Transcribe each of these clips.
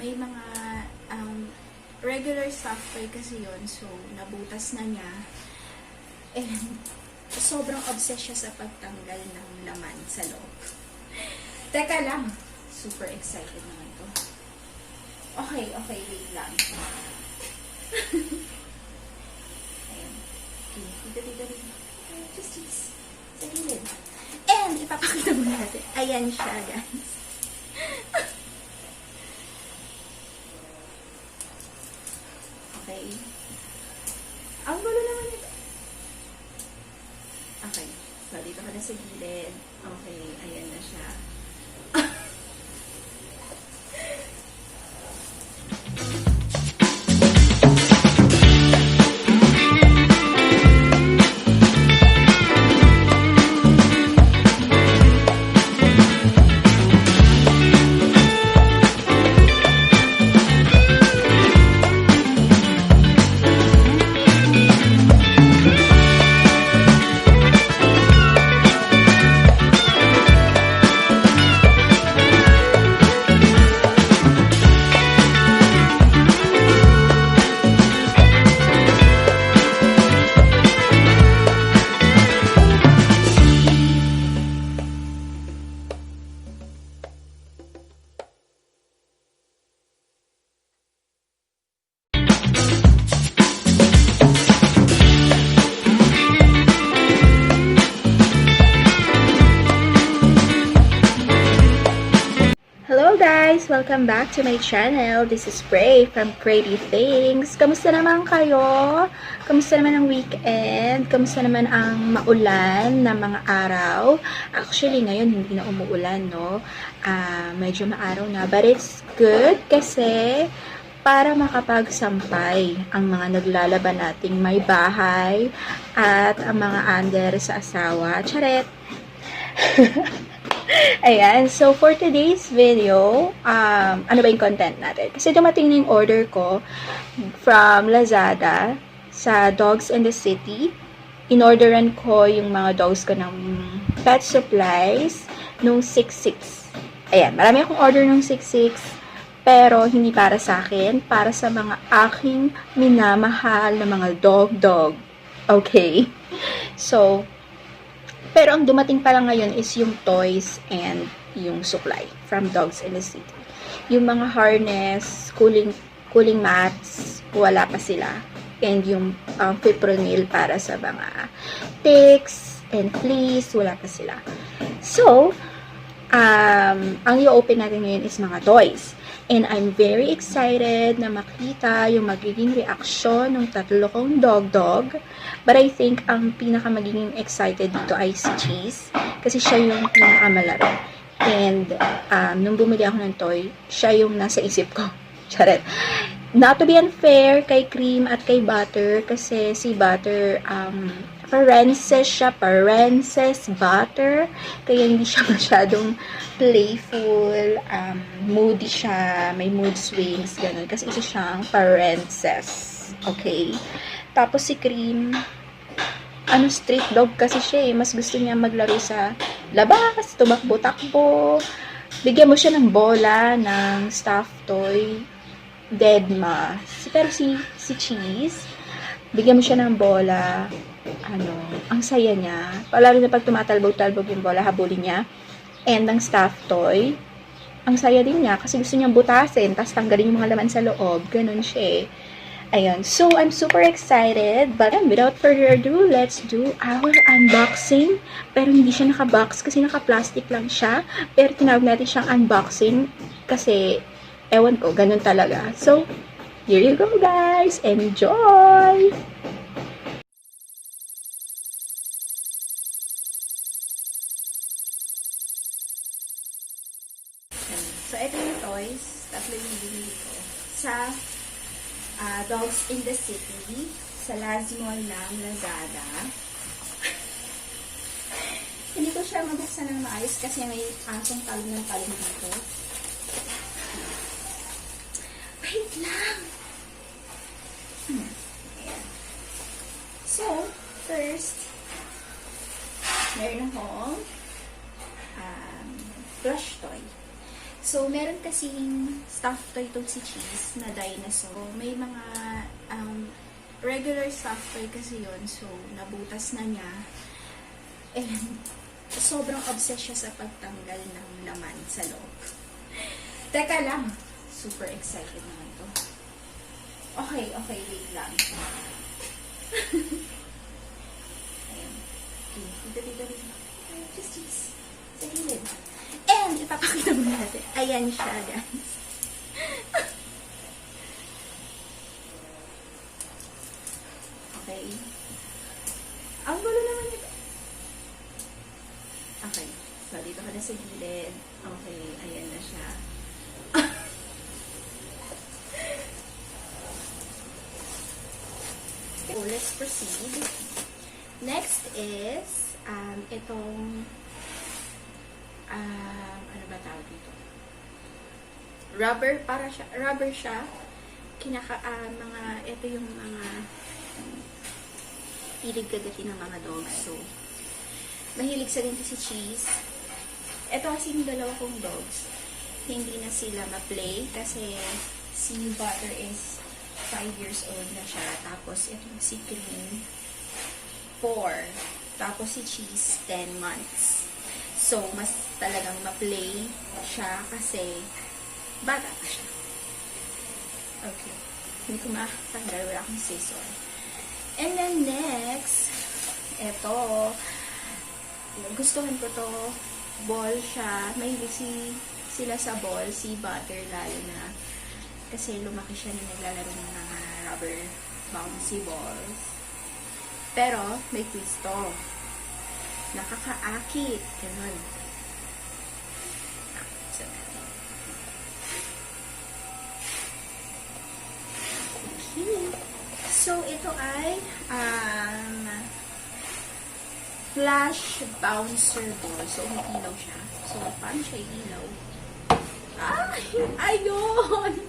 may mga regular stuff toy kasi yon, so nabutas na niya. And sobrang obsessed siya sa pagtanggal ng laman sa loob. Teka lang, super excited naman to. Okay, wait lang. Ayan. Dito. Just. Sa gilid. And, ipapakita mo natin. Ayan siya, guys. Okay. Ang gulo naman ito. Okay. So, dito ka na sa gilid. Okay, ayan na siya. Hello guys! Welcome back to my channel. This is Pray from Pretty Things. Kamusta naman kayo? Kamusta naman ang weekend? Kamusta naman ang maulan na mga araw? Actually, ngayon hindi na umuulan, no? Medyo maaraw na. But it's good kasi para makapagsampay ang mga naglalaban nating may bahay at ang mga under sa asawa. Charet! Ayan, so for today's video, ano ba yung content natin? Kasi dumating na yung order ko from Lazada sa Dogs in the City. In-orderan ko yung mga dogs ko ng pet supplies nung 6/6. Ayan, marami akong order nung 6/6, pero hindi para sa akin, para sa mga aking minamahal na mga dog. Okay? So, pero ang dumating pa lang ngayon is yung toys and yung supply from Dogs in the City. Yung mga harness, cooling mats, wala pa sila. And yung fipronil para sa mga ticks and fleas, wala pa sila. So, ang i-open natin ngayon is mga toys. And I'm very excited na makita yung magiging reaksyon ng tatlo kong dog. But I think ang pinaka magiging excited dito ay si Cheese. Kasi siya yung pinakamalaro. And nung bumili ako ng toy, siya yung nasa isip ko. Charet. Not to be unfair kay Cream at kay Butter. Kasi si Butter, Parenses Butter. Kaya hindi siya masyadong playful, moody siya, may mood swings, ganun. Kasi isa siyang Parenses. Okay? Tapos si Cream, street dog kasi siya eh. Mas gusto niya maglaro sa labas, tumakbo-takbo. Bigyan mo siya ng bola, ng stuffed toy, deadma. Pero si Cheese, bigyan mo siya ng bola, ang saya niya. Lalo na pag tumatalbog-talbog yung bola, habulin niya. And ang stuffed toy, ang saya din niya kasi gusto niyang butasin, tapos tanggalin yung mga laman sa loob. Ganun siya eh. Ayun. So, I'm super excited. But without further ado, let's do our unboxing. Pero hindi siya naka-box kasi naka-plastic lang siya. Pero tinawag natin siyang unboxing kasi, ewan ko, ganun talaga. So, here you go guys! Enjoy! So, ito yung toys. Tatlo yung binili ko. Sa Dogs in the City. Sa Mall ng Lazada. Hindi ko siya mabuksan ng maayos kasi may asong talong ng talong dito. Wait lang! Ayan. So, first, meron akong plush toy. So, meron kasing stuffed toy itong si Cheese na dinosaur. May mga regular stuffed toy kasi yon. So, nabutas na niya. And, sobrang obsessed siya sa pagtanggal ng laman sa loob. Teka lang. Super excited naman to. Okay, wait lang. Ayan. Okay, dito. Cheese. Sa gilid. And, ipapakita mo natin. Ayan siya, guys. Okay. Ang gulo naman ito. Okay. So, dito ka na sa gilid. Okay, ayan na siya. So, let's proceed. Next is, itong ano ba tawag dito? Rubber siya. Ito yung mga pilig kagatin ng mga dogs. So, mahilig sa ganito si Cheese. Ito kasi yung dalawa kong dogs. Hindi na sila ma-play kasi si Butter is 5 years old na siya. Tapos, itong si Cream, 4. Tapos, si Cheese, 10 months. So, mas talagang ma-play siya kasi bata pa siya. Okay. Hindi ko matanggal. Wala akong scissor. And then next, eto. Gustuhan ko to. Ball siya. Mahilig sila sa ball. Si Butter lalo na. Kasi lumaki siya na naglalaro ng mga rubber bouncy balls. Pero, may twist to. Nakakaakit. Ganun. Okay. So, ito ay flash bouncer ball. So, umiilaw siya. So, paano siya ilaw? Ay! Ayun!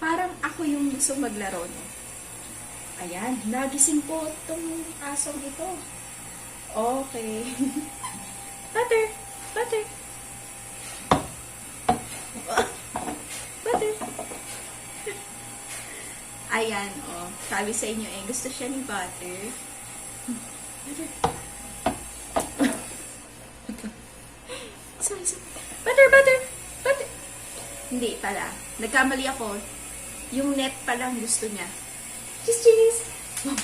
Parang ako yung gusto maglaro, no? Ayan, nagising po itong asong ito. Okay. Butter! Butter! Butter! Ayan, oh. Sabi sa inyo eh, gusto siya ni Butter. Butter! Sorry. Butter! Butter! Hindi pala. Nagkamali ako. Yung net pa lang gusto niya. Cheese! Ah!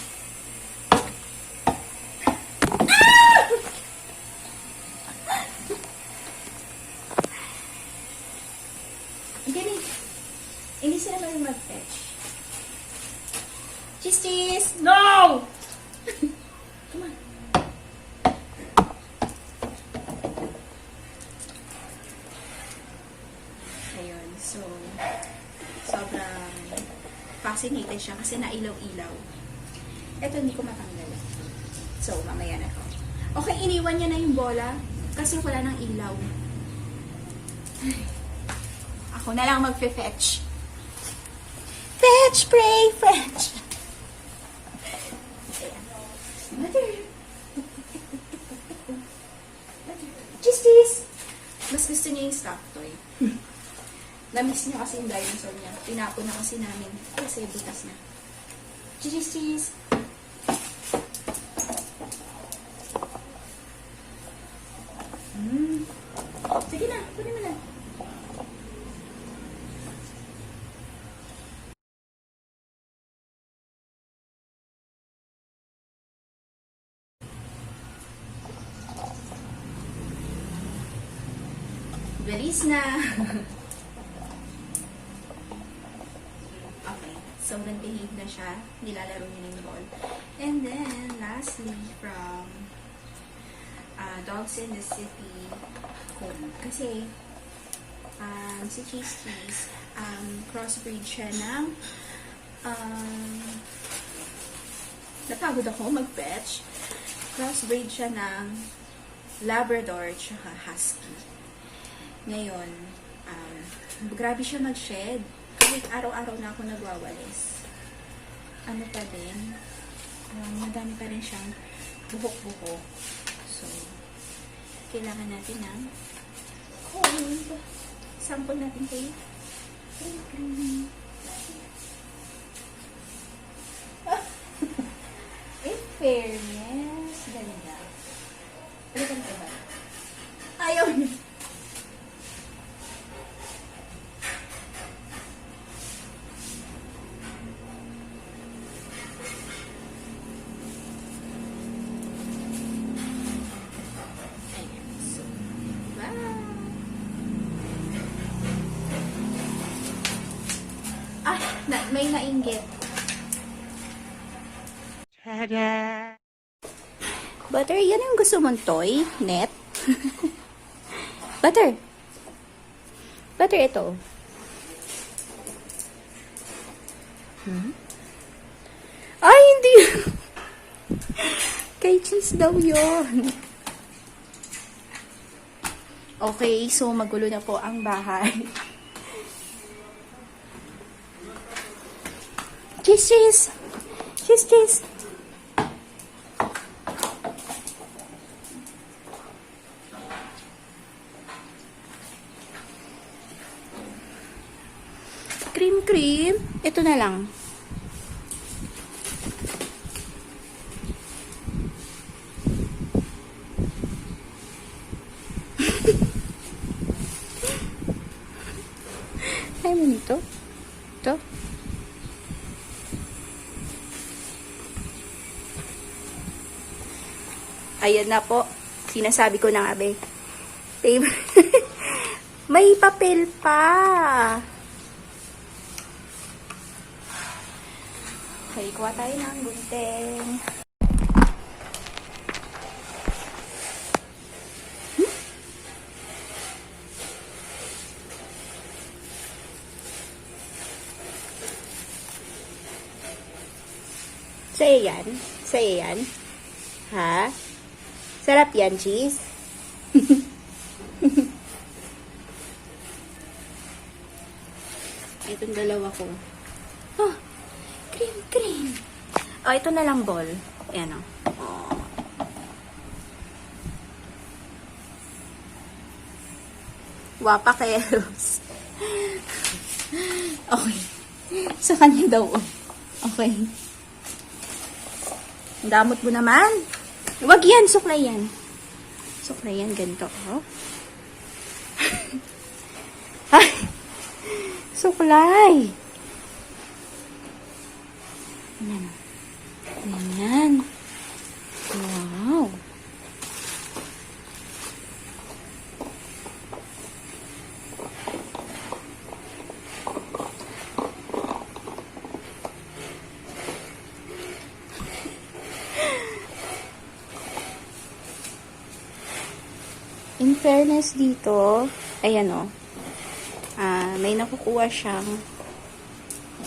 Hindi sila naman mag-fetch. Cheese! No! Come on. Ayun. So, sobrang fascinated siya kasi nailaw-ilaw. Ito, hindi ko matanggal. So, mamaya na to. Okay, iniwan niya na yung bola kasi wala nang ilaw. Ako na lang magfe-fetch. Fetch, pray, fetch. Butter. Cheese! Mas gusto niya yung stuffed toy. Na-miss niya kasi yung dinosaur niya. Tinapon na kasi namin kasi butas na. Cheese! Sige na, kunin mo na. Bilis na. Okay. So, nag-behave na siya. Nilalaro niya yung ball. And then, lastly, from Dogs in the City home. Kasi, si Cheese, crossbreed siya ng napagod ako mag-fetch. Crossbreed siya ng Labrador tsaka Husky. Ngayon, grabe siya mag-shed. Kahit araw-araw na ako nagwawalis. Ano pa din, madami pa rin siyang buhok-buhok. So, kailangan natin ng cold. Sample natin kayo. Cream. In fairness, ganda. Palitan ko ba? Ayaw niya. May nainggit. Tada! Butter, yan yung gusto mong toy? Net? Butter! Butter, ito. Ay, hindi! Kay cheese daw yun. Okay, so magulo na po ang bahay. Cheese, cheese! Cheese, cheese! Cream, cream. Ito na lang. Ay mo nito? Ito? Ayan na po. Sinasabi ko na nga, be. May papel pa. Okay, kuha tayo ng gunting. Sa'yo yan? Sa'yo yan? Ha? Sarap yan, cheese. Itong dalawa ko. Oh, cream, cream. Oh, ito na lang ball. Ayan, oh. Oh. Wapakeros. Okay. Sa kanya daw, oh. Okay. Damot mo naman. Wag yan, suklay yan. Suklay yan, ganito, oh. Ay, suklay. Yan. Yan. Wow. In fairness dito, ayan o, may nakukuha siyang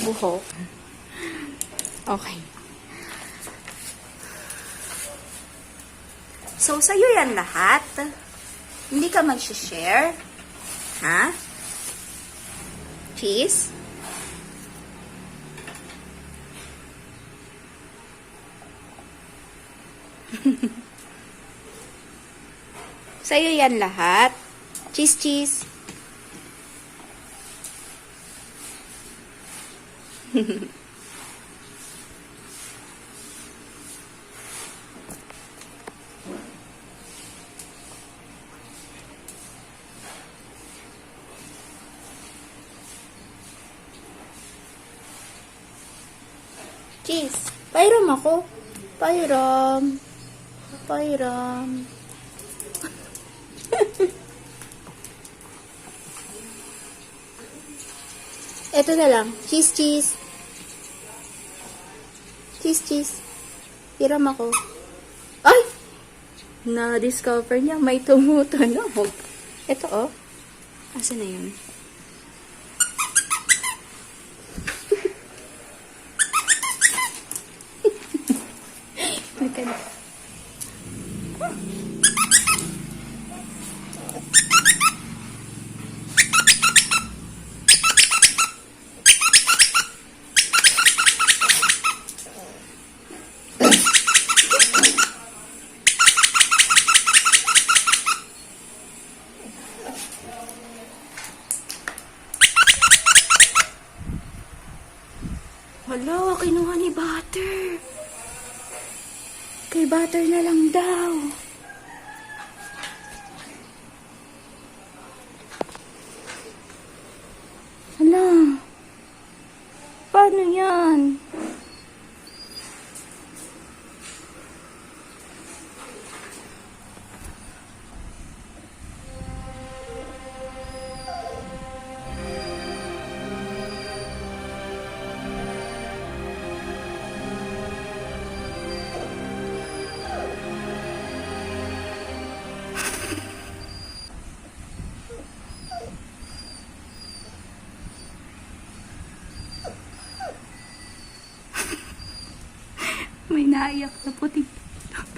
buhok. Okay. So, sa'yo yan lahat. Hindi ka mag-share. Ha? Cheese? Sa'yo yan lahat. Cheese, cheese. Cheese. Pairam ako. Pairam. Pairam. Ito na lang. Cheese, cheese. Cheese, cheese. Hiram ako. Ay! Na-discover niya. May tumutunog. Ito, oh. Asa na yun? Magkano? Hala, kinuha ni Butter. Kay Butter na lang daw. Hala. Paano yan? May naiyak na puting itlog.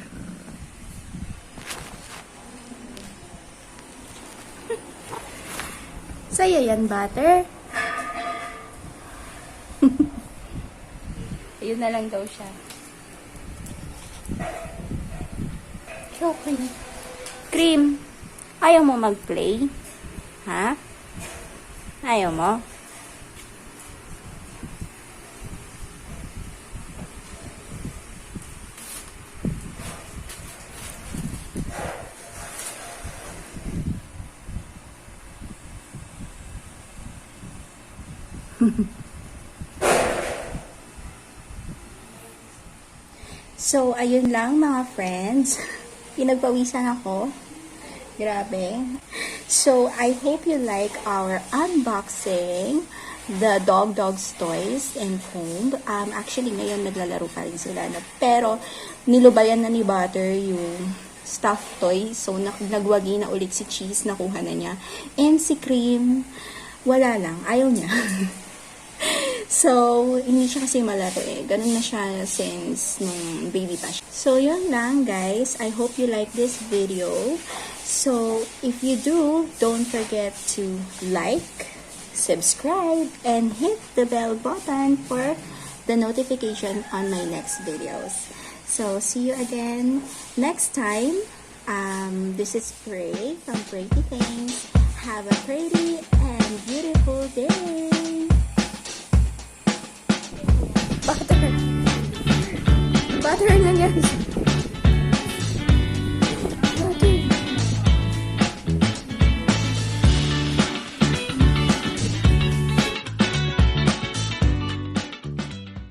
Saya yan, Butter. Ayun na lang daw siya. Okay. Cream, ayaw mo mag-play? Ha? Ayaw mo? So, ayun lang mga friends. Pinagpawisan ako. Grabe. So, I hope you like our unboxing the dog's toys and home. Actually, ngayon naglalaro pa rin sila. Pero, nilubayan na ni Butter yung stuffed toy. So, nagwagi na ulit si Cheese. Nakuha na niya. And si Cream, wala lang. Ayaw niya. So, hindi siya kasi malaro eh. Ganun na siya since nung baby pa siya. So, yun lang guys. I hope you like this video. So, if you do, don't forget to like, subscribe, and hit the bell button for the notification on my next videos. So, see you again next time. This is Prey from Pretty Things. Have a pretty and beautiful day. Butter na yan.